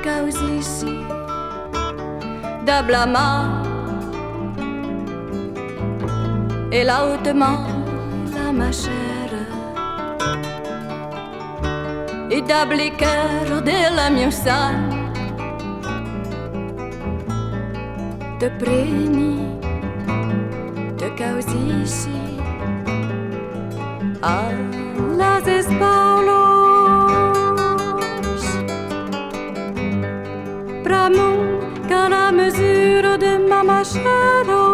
Causissi, de blâma et lautement la ma chère et d'appliquer de la miusa de preni de Causissi a las espaulos bramon qu'à la mesure de ma machero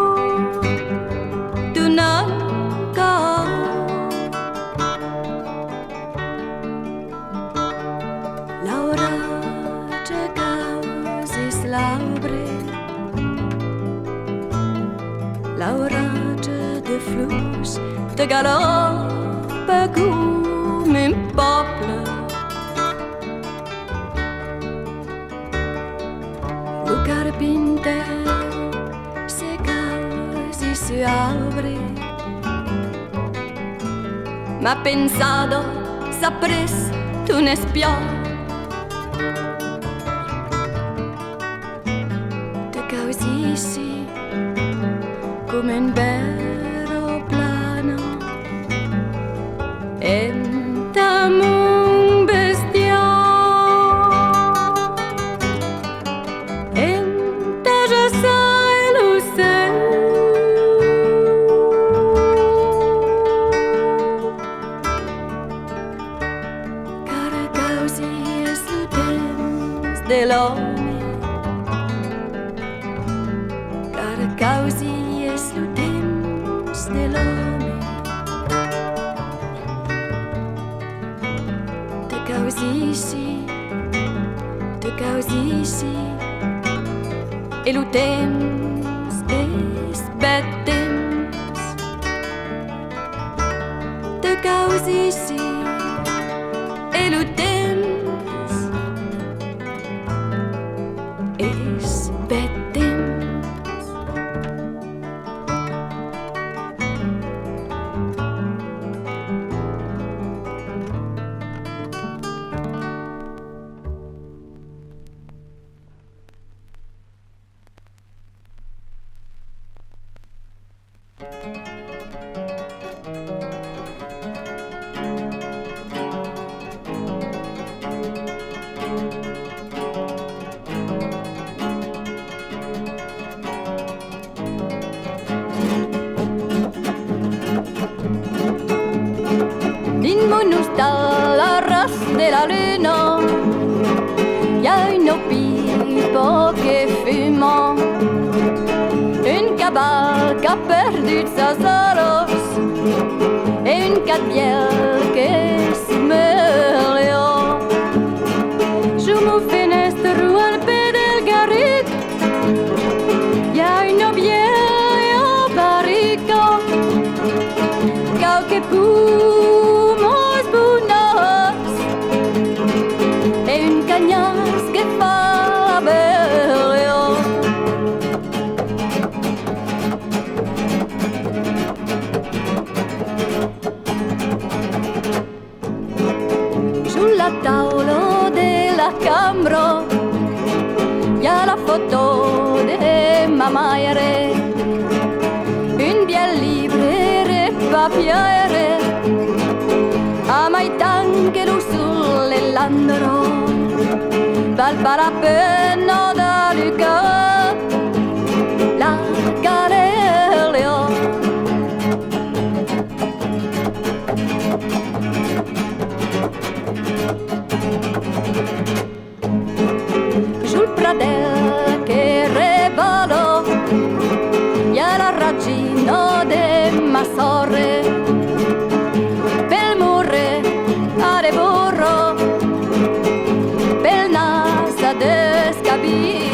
d'un encore Laura de Causis labre Laura de flux de galope comme un peuple le carpinter se causi se abre m'ha pensado sapres tu ne spion de Causissi come un vero plano entamon bestial enta sa elusel car Causi es lo temps de l'homme car Causi es lo temps de l'homme de Causissi e lo temps es bet temps de Causissi e lo temps es bet temps Dans la race de la lune, y a une pipe qui fume, une cabale qui a perdu sa solos et une cabielle qui se meurt. Je me fenestre al pied del garrick, y a une vieille barrique, quelques poumons bunos et une cagnasse qui fa belle. Sulla tavola della camera y a la foto de ma madre, un bel libro papiere a mai tanche lo sulle landro val para pena da luca la galileo sul pradel che revolo y a la ragino de ma sorre pel murre a de burro pel nasa de scabi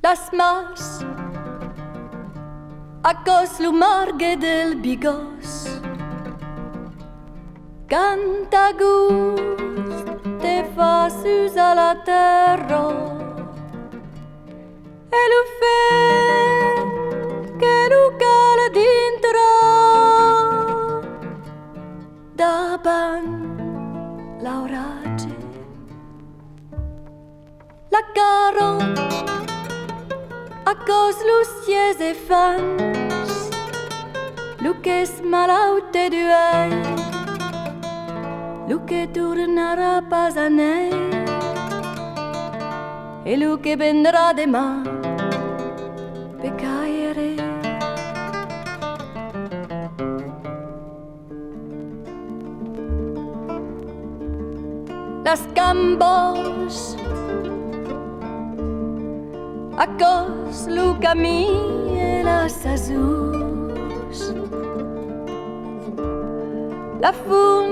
las mas a cos l'umarghe del bigos canta gust te fa sus a la terra e lo fe che lo cala dintra da ban l'aurage la caro a cos lucies e fans luques malaute duei luque tornarà pas a nei e luque vendrà demà pe caire las cambos a cos lu camí e las azus la fun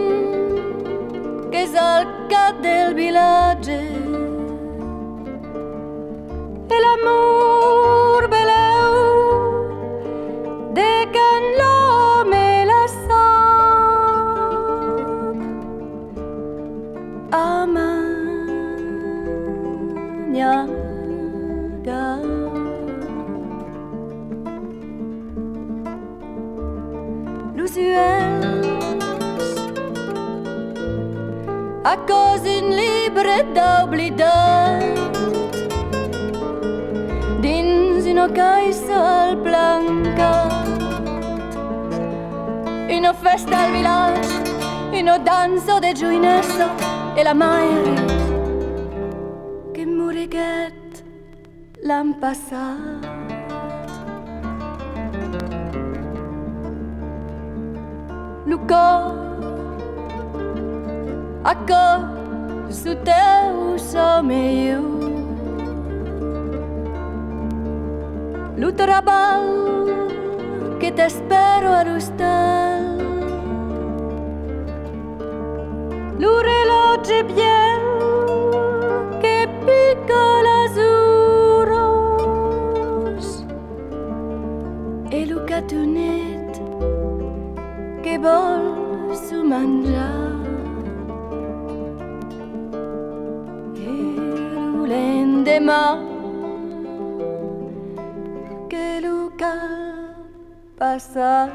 che és al cap del vilatge e l'amor beleu de can l'home la sap amanyaga l'usuels a cos un libre d'oblidat dins una caixa al plancat una festa al village una dansa de gioinessa e la mare che moriguet l'han passat lo cor a cos su teu som eu lo trabal che t'espero a l'hostal lo relotge biel che pica las uros e lo catonet che vol su mangiar l'endemà che lo cal passar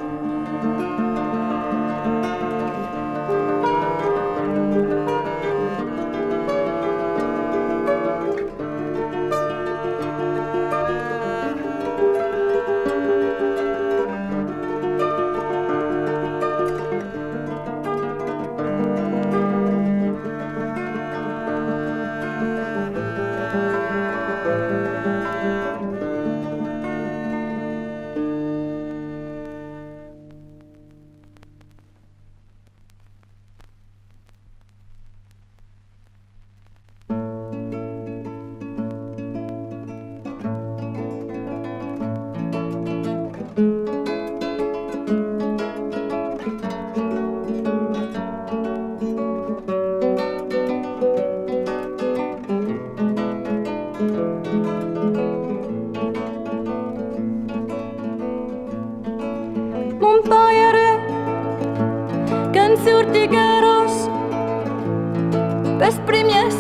pes primiès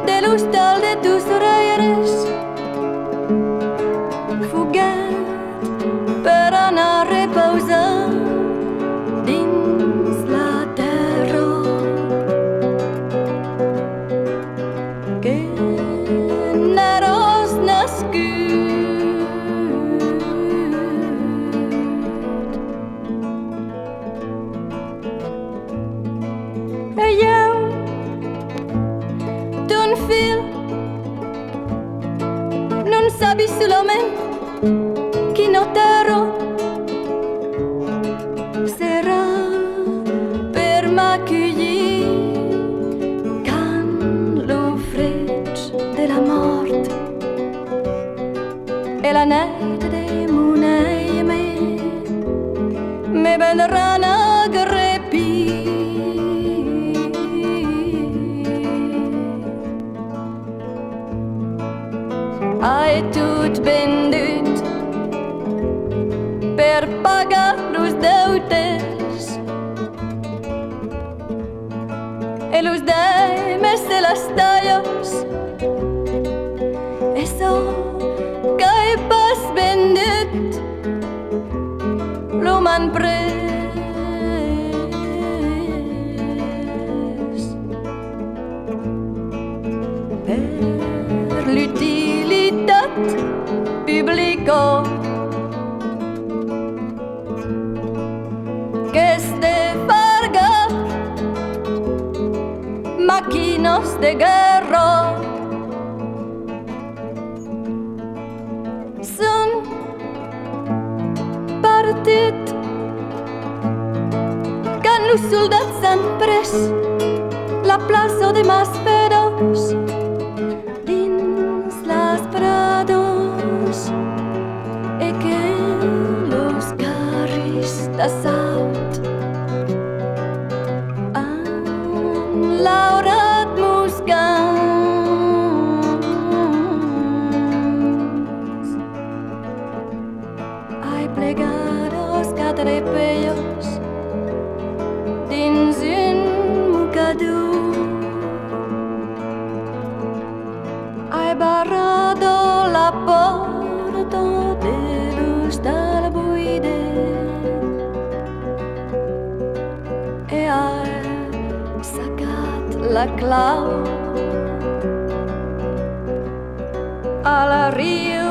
de l'hostal de tus oreires fuguet per anar a repausar dins la terra que n'eros nascut e eu d'un fil non sabi solament quin otero serà per m'acollir quand lo freig de la mort e la net de mon aime me vendran a grepir hai tot vendut per pagar los deutes e los demes de las tallos. Eso que hai pas vendut lo m'han pres per l'utilitat publica que este farga maquinos de guerra son partit quand los soldats s'han pres la plaça de mas feroç dins las prados e que los carris d'assalt han laurat muscants. Ai plegados quatre pelhas dins un mocador. Hai barrado la porta de l'hostal buidet e hai sacat la clau a la riu.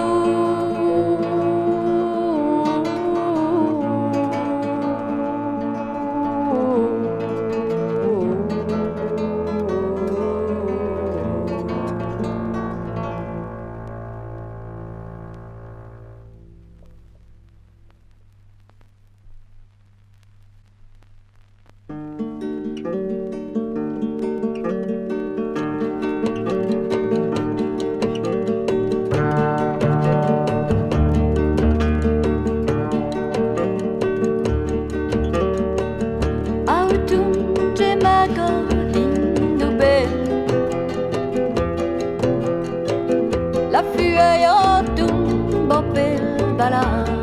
La feuille tombe per balade,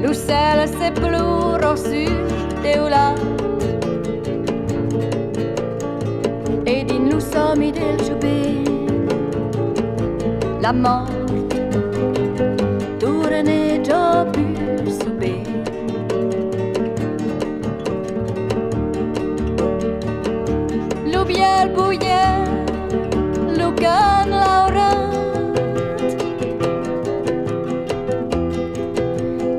l'ucel se plora sur teulat e din lo sommi del jubel la mort torneja più subè. Lo biel buier lo can laurat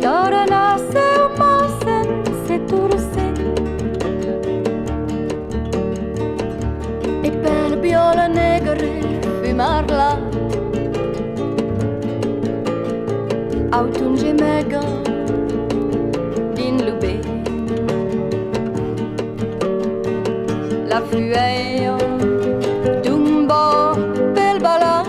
torna seu masen se turse e per viola negre fumarla auton gemega din lube la feuille tomba pel balat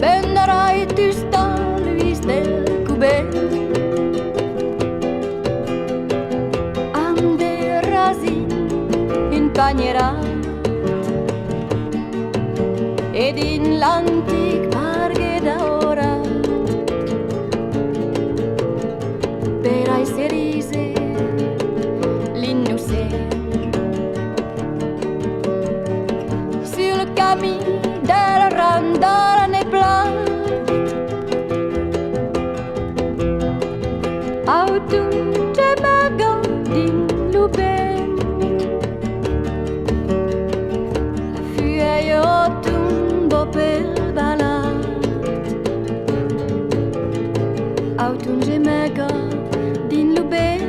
bendarai tu stal vis del cubet bagnerat ed in l'antic parche daurat per ai serise l'innocent sul cammin del randal neblat auton gemaga din lubet pel balat auton gemega din lubet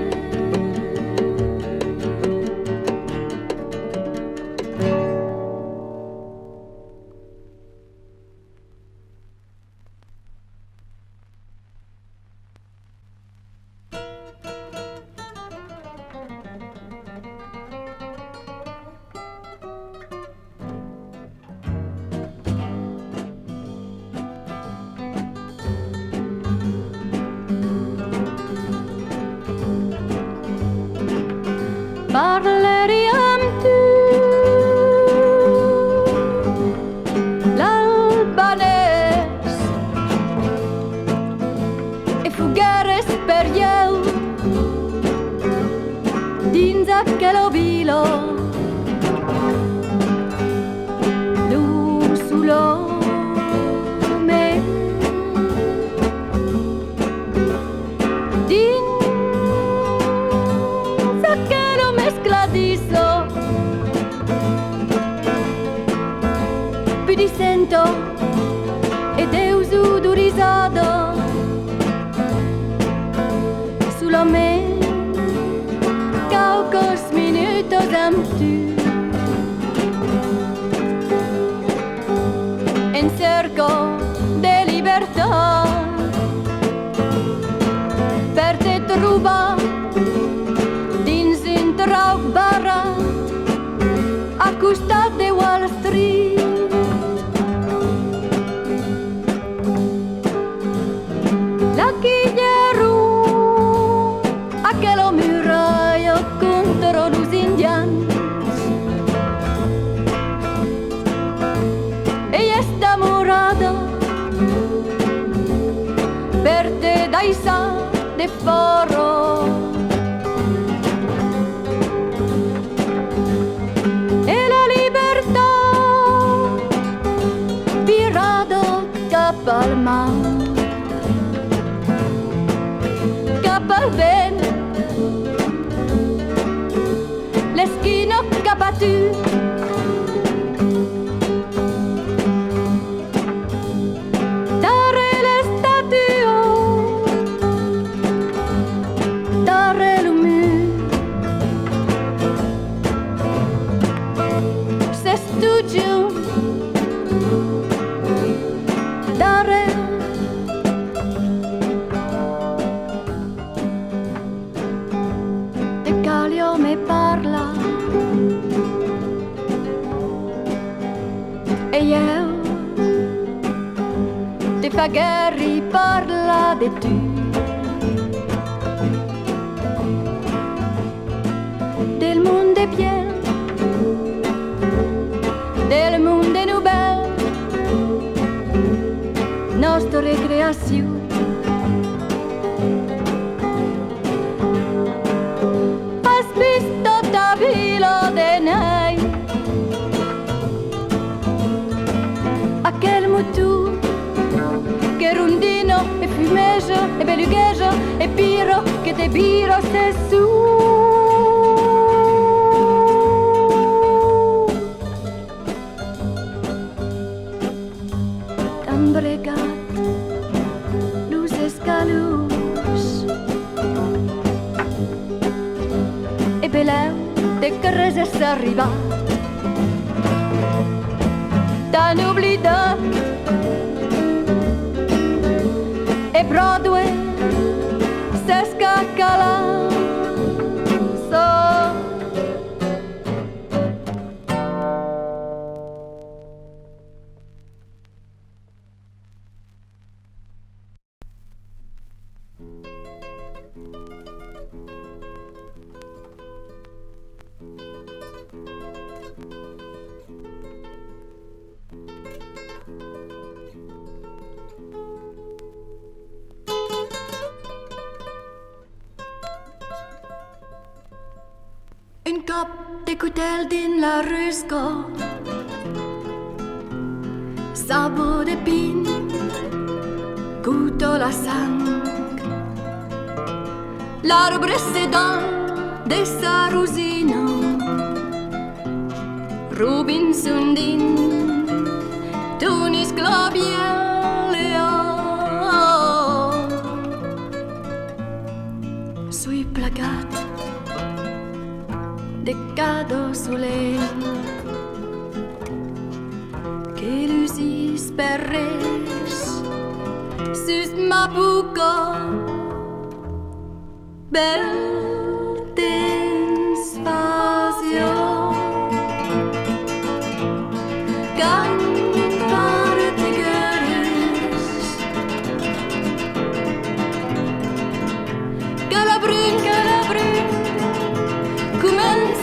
parleriam tu l'albanès e fugares per ieu dins aquel vilo l'usulome dins aquel mescladizo più di sento e Deus udorizado sulla me caucos minutos amb tu en cerco de libertad per te trobar dins un trau barra a costat de Wall Street. La quillero aquella muralla contro los indians e esta morada per te daisa de foro e la libertà virado cap al mar cap al vent l'esquino cap a tu dare l'estatuo dare l'umur se studio dare de calio me parla e io te fa guerri parla de tu del mondo pieno del mondo nouvelle nostra recreazione has visto ta vila de nei aquel mutu che rondino e fumeja e belugueja e piro che te biro se su t'embregat luz escalus e beleu de carrers s'arribar t'han oblidat e Broadway s'escacala un cop de coutel din la rusco sabot de pin couteau la sang l'arbre sédant de sa rosina Robinson din Tunis Clavielea sui plagat de cado soleil che lusis perres sus ma buca bel dens spazio can parte gueres Calabrun, Calabrun comença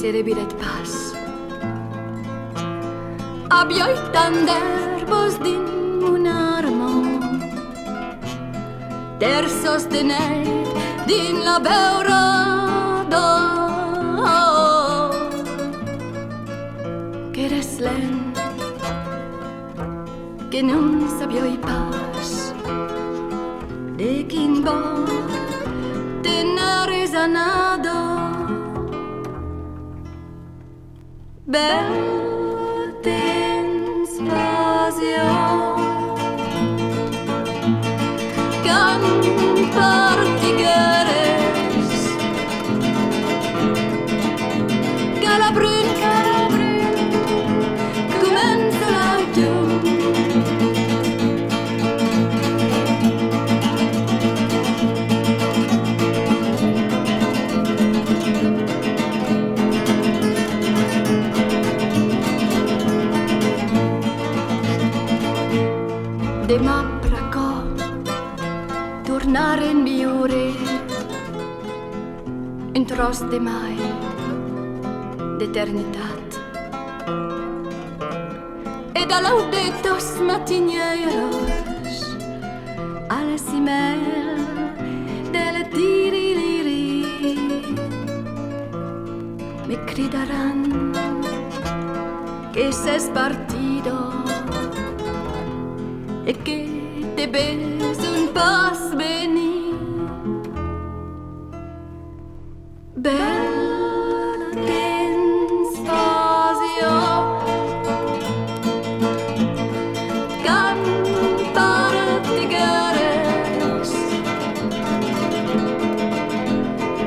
c'est les billets de passe. Abbioi tant d'herbos dins mon armand, der sostenet din la beurada, che res lent, che non s'abbioi pas, de quin bord tenares anado. Bel temps passió, can partigueres, Calabrun, comença l'auton. Demà pracò tornare in viure un tros de mai d'eternitat e da laudetos matinièros a la cimel delle tiriliri me cridaran que s'es partido e che te ves un pas venir. Bel temps passió, can partigueres,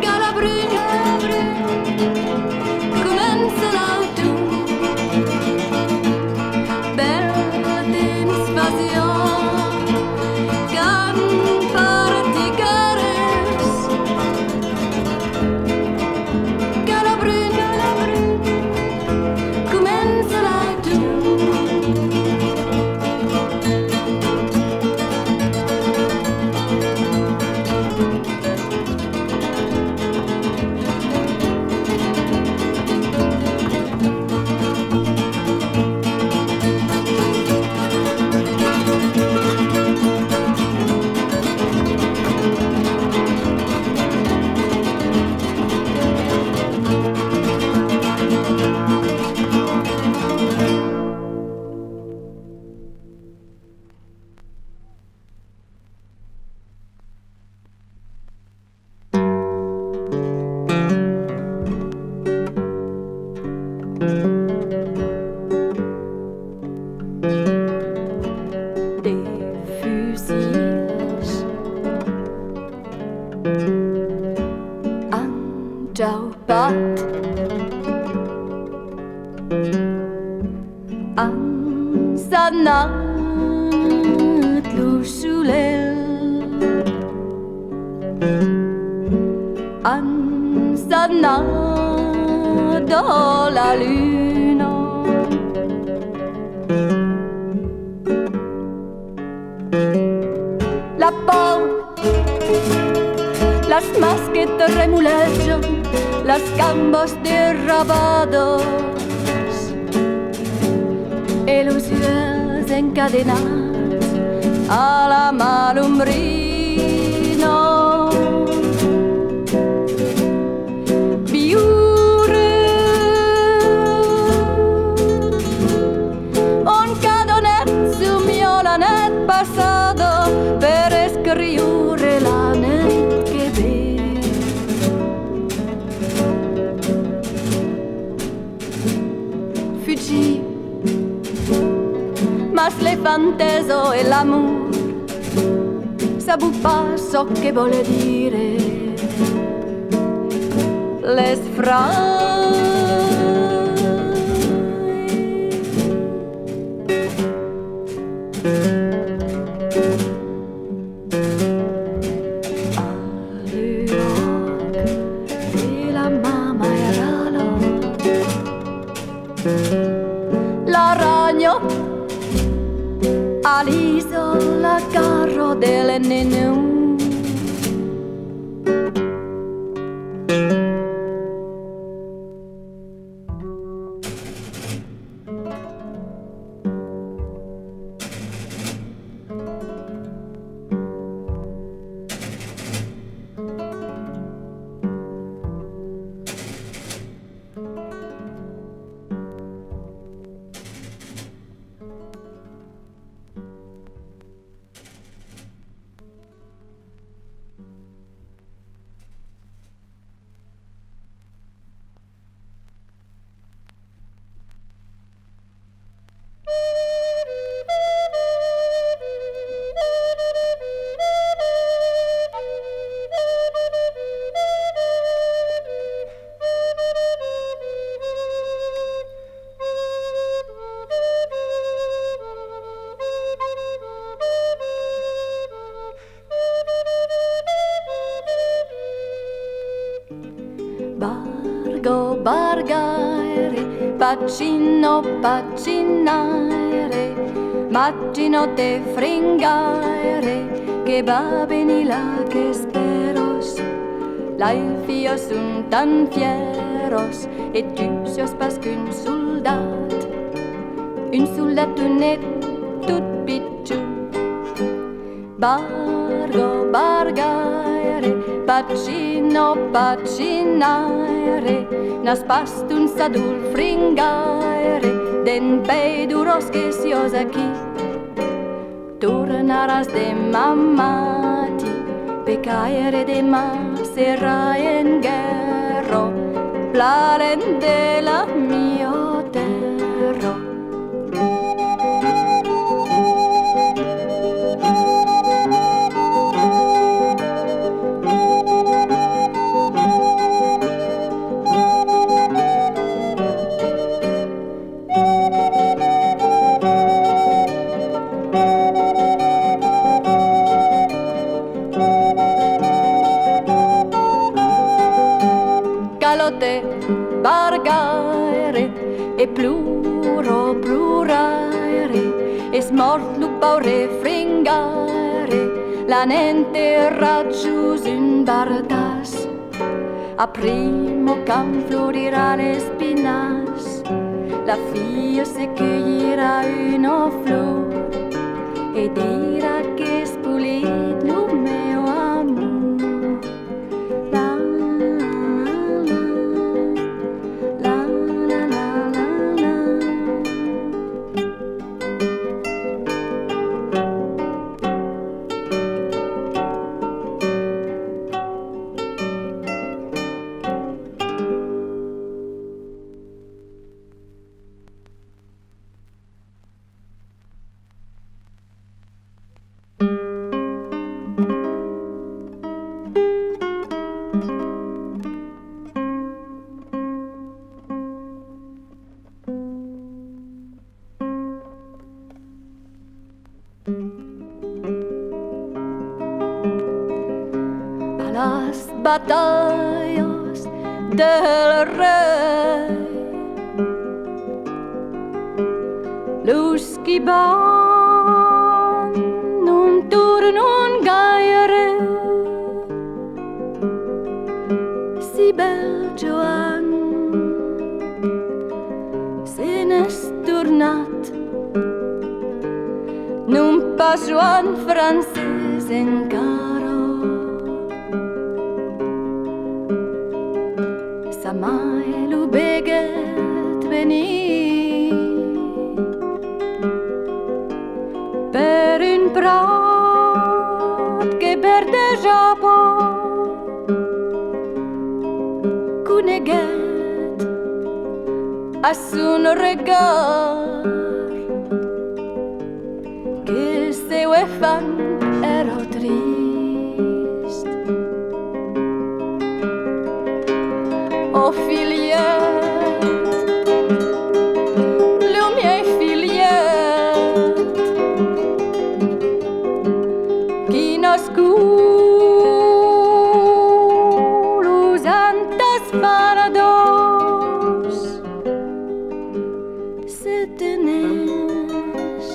Calabrun, comença l'auton. Bel temps passió, can partigueres, Calabrun, comença l'auton. Des fusils enjaupat, ensanat lo soleil, ensanat dans la lune. La porte, las masquetes remulegen, las gambos derrabados e los yeux encadenats a la malumbrina. Viure un cadonet su mio lanet passato per scriure la net che ve. Fuggì, mas le fanteso e l'amour sabu pas so che vuole dire. Les la ragno all'isola carro delle nenù. bargaere, pacino, pacinare, maggino te fringaere, che va bene là che speros, l'alfio sunt tan fieros, et tusios parce qu'un soldat n'est tout pichu. Bargo, bargaere, pacino, pacinare, nas pastun sadul fringaere, DEMPUÈI duros che sios aquí. Tornaràs demamati, pecaere demà serai en guerra, plaren de la mio terra. Bargaere e plurare, e smort lupaure fringare, la nente raggius un bardas, a primo cam florirà le spinas, la fia se cueillera una flor, e dirà che spulit lo mio amor. Las batallas del rey, los que van non tornano gaire, si bel Joan se n'è tornat, non pas Joan francès encara. Mai lo beget veni per un prat che verdeggia coneguet a son regard che se ue fan ero trist. Oh filiet, le miei filiet, chi nasculus antas parados, se tenes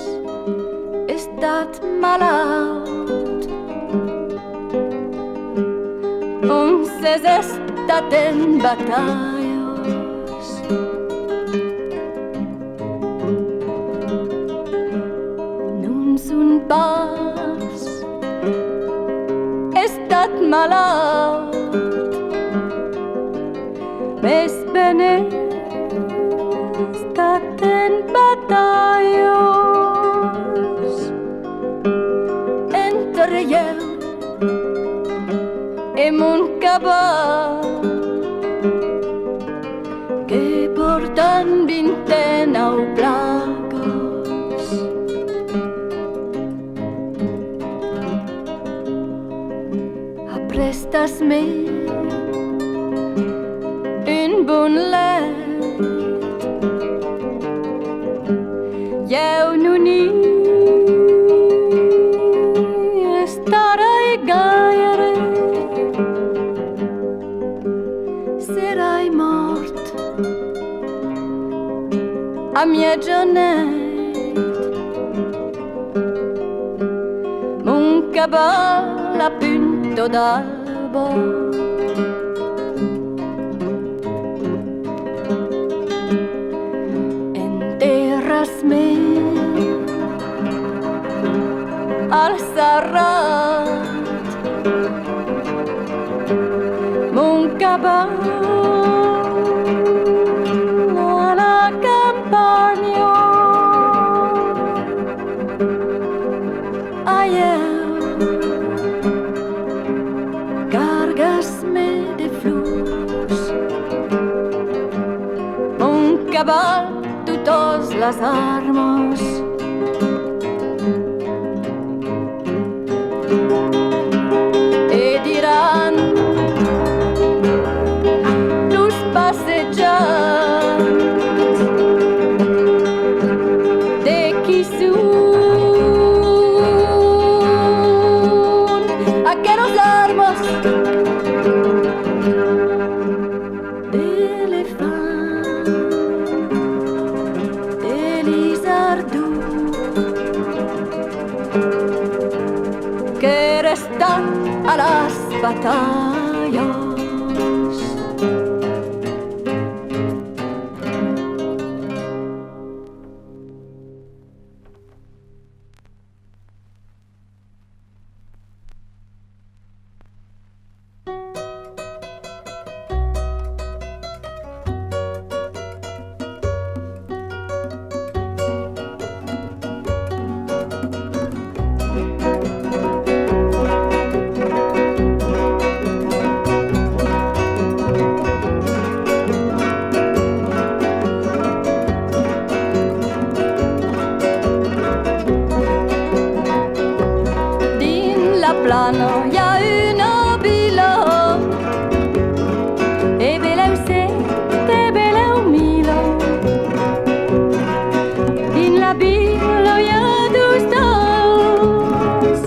estat malaut, ses estat en batallas. Non sun pas estat malaut, mes bene estat en batallas. Entre eu e mon cabal que portan vintena naufragos. Aprestas-me un bon leit, eu non starai gaire, serai mort a mia Gianette, mon cabal a punto d'alba. Enterras me al Sarrat, mon cabal alla campagna. Cargas-me de flors, mon cabal totes les armes. E diran los passejants de qui són aqueros armes d'elefant, de lizardo, que restan a las batallas. Plana, hi ha una vila, e beleu set, e beleu mila. In la vila hi ha dos tals,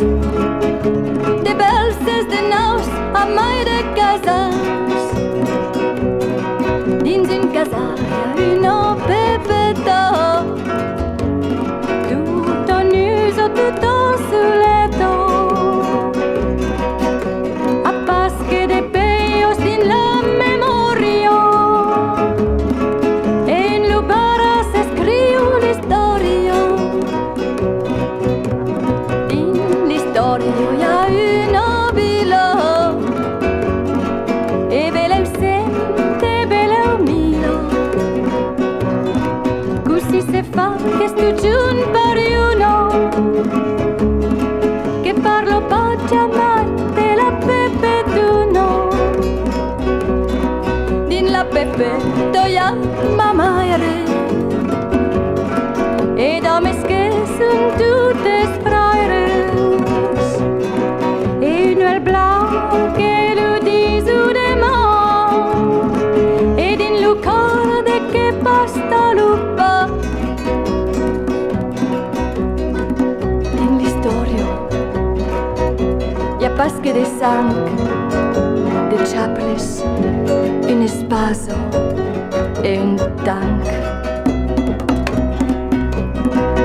de belses, de naus, a mai de casals. Dins un casal hi ha una pepeta, tot en uso, tot en soleto. Che stugiun pariuno, che parlo poggia mai della Pepe Duno. Din la Pepe toia mamaire, e dames che sun tuttes fraires, e un uel blau che lu disu de mau, e din lucorde che pasta lupa. Pas que de sang, de chaples, un espaso e un tanc.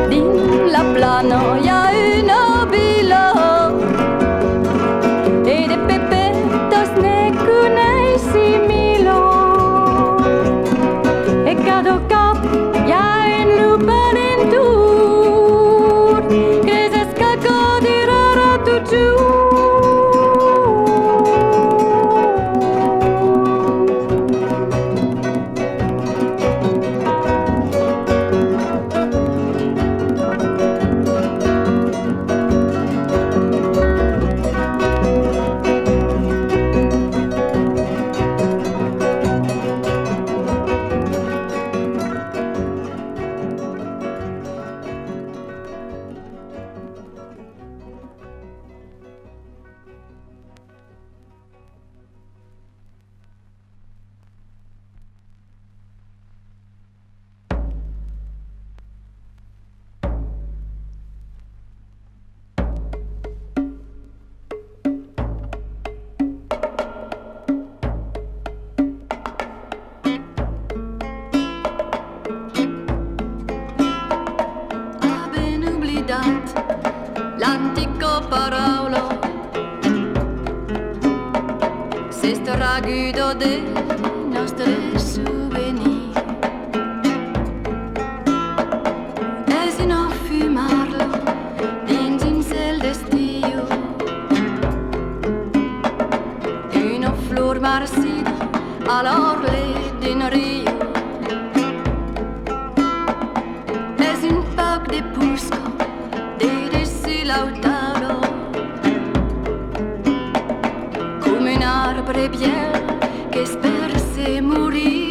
Din la Plana hi ha una vila, e de pepetos ne coneixi milo. E cada cap hi ha un lup aventur, que s'escaca dirà tot giù. ricordo dei nostri souvenir. E si no fumarlo dins un cel d'estiu, una flor marcida all'orle d'un rio. Es un poc de pusco desde l'Autaro, come un arbre viejo que espera se morir.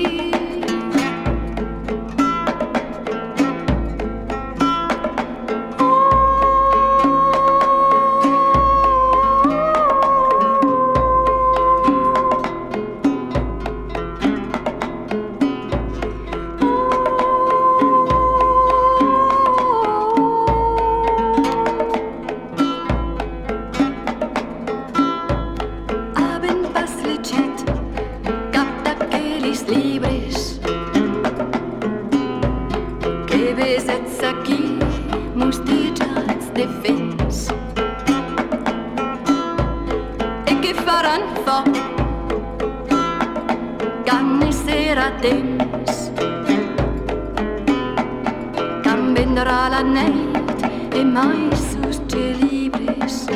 Vendrà la nit e mai sus te libres.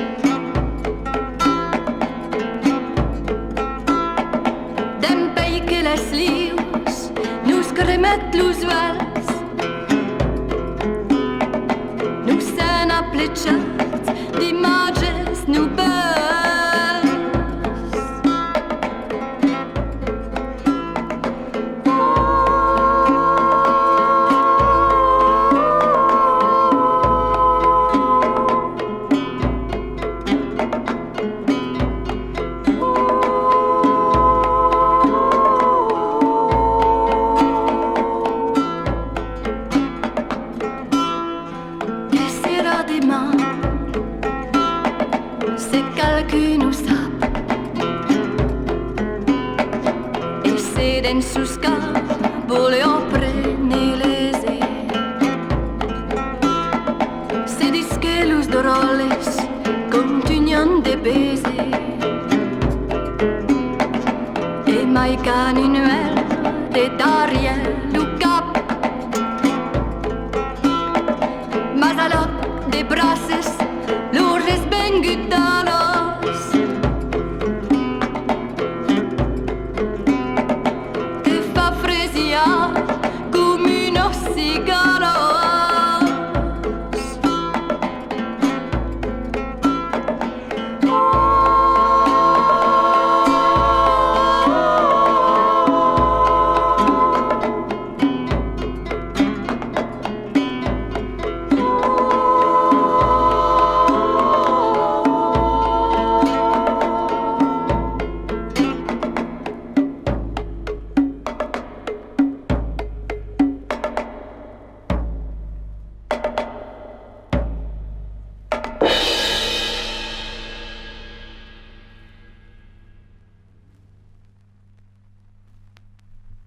D'empei que les lius nus cremet los vels, nus s'han aplechat d'imatges nouvelles. En sus cabos prene lese, se dis que los doroles continuan de baiser, e mai canuel de derrière le cap, mas a l'oc de braces lores bengudalos.